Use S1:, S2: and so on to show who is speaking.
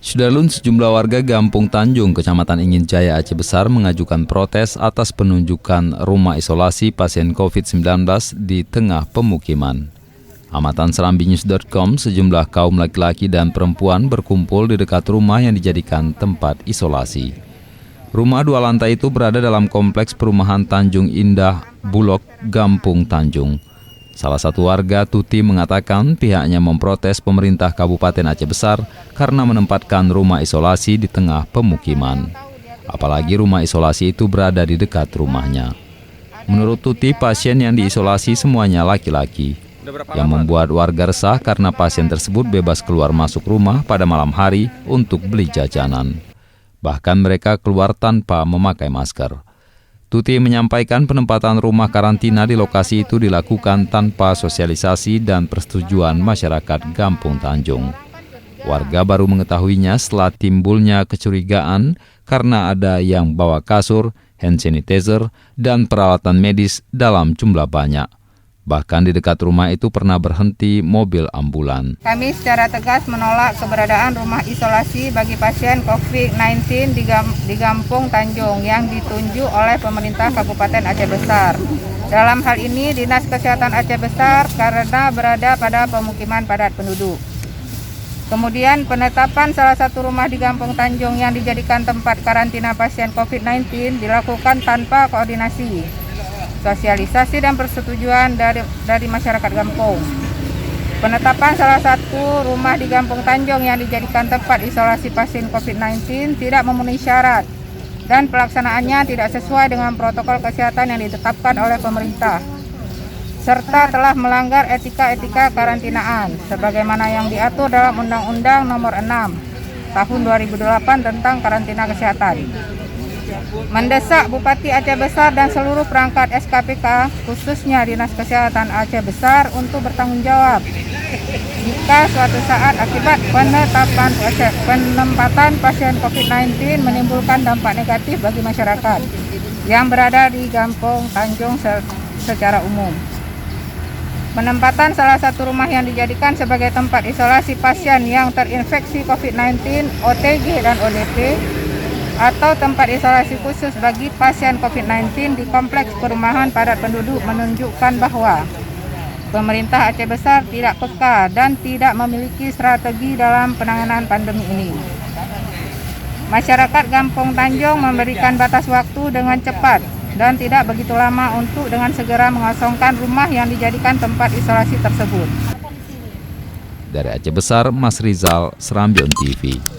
S1: Sudarlun, sejumlah warga Gampung Tanjung, Kecamatan Ingin Jaya, Aceh Besar mengajukan protes atas penunjukan rumah isolasi pasien COVID-19 di tengah pemukiman. Amatan serambinews.com, sejumlah kaum laki-laki dan perempuan berkumpul di dekat rumah yang dijadikan tempat isolasi. Rumah 2 lantai itu berada dalam kompleks perumahan Tanjung Indah, Bulog, Gampung Tanjung. Salah satu warga, Tuti, mengatakan pihaknya memprotes pemerintah Kabupaten Aceh Besar karena menempatkan rumah isolasi di tengah pemukiman. Apalagi rumah isolasi itu berada di dekat rumahnya. Menurut Tuti, pasien yang diisolasi semuanya laki-laki. Yang membuat warga resah karena pasien tersebut bebas keluar masuk rumah pada malam hari untuk beli jajanan. Bahkan mereka keluar tanpa memakai masker. Tuti menyampaikan penempatan rumah karantina di lokasi itu dilakukan tanpa sosialisasi dan persetujuan masyarakat Gampung Tanjung. Warga baru mengetahuinya setelah timbulnya kecurigaan karena ada yang bawa kasur, hand sanitizer, dan peralatan medis dalam jumlah banyak. Bahkan di dekat rumah itu pernah berhenti mobil ambulan.
S2: Kami secara tegas menolak keberadaan rumah isolasi bagi pasien COVID-19 di Gampung Tanjung yang ditunjuk oleh pemerintah Kabupaten Aceh Besar. Dalam hal ini Dinas Kesehatan Aceh Besar karena berada pada pemukiman padat penduduk. Kemudian penetapan salah satu rumah di Gampung Tanjung yang dijadikan tempat karantina pasien COVID-19 dilakukan tanpa koordinasi, sosialisasi dan persetujuan dari masyarakat Gampung. Penetapan salah satu rumah di Gampung Tanjung yang dijadikan tempat isolasi pasien COVID-19 tidak memenuhi syarat dan pelaksanaannya tidak sesuai dengan protokol kesehatan yang ditetapkan oleh pemerintah, serta telah melanggar etika karantinaan sebagaimana yang diatur dalam Undang-Undang Nomor 6 Tahun 2008 tentang karantina kesehatan. Mendesak Bupati Aceh Besar dan seluruh perangkat SKPK, khususnya Dinas Kesehatan Aceh Besar, untuk bertanggung jawab jika suatu saat akibat penempatan pasien COVID-19 menimbulkan dampak negatif bagi masyarakat yang berada di Gampung Tanjung secara umum. Penempatan salah satu rumah yang dijadikan sebagai tempat isolasi pasien yang terinfeksi COVID-19, OTG dan ODP, atau tempat isolasi khusus bagi pasien COVID-19 di kompleks perumahan padat penduduk menunjukkan bahwa pemerintah Aceh Besar tidak peka dan tidak memiliki strategi dalam penanganan pandemi ini. Masyarakat Gampung Tanjung memberikan batas waktu dengan cepat dan tidak begitu lama untuk dengan segera mengosongkan rumah yang dijadikan tempat isolasi tersebut.
S1: Dari Aceh Besar, Mas Rizal, Serambi On TV.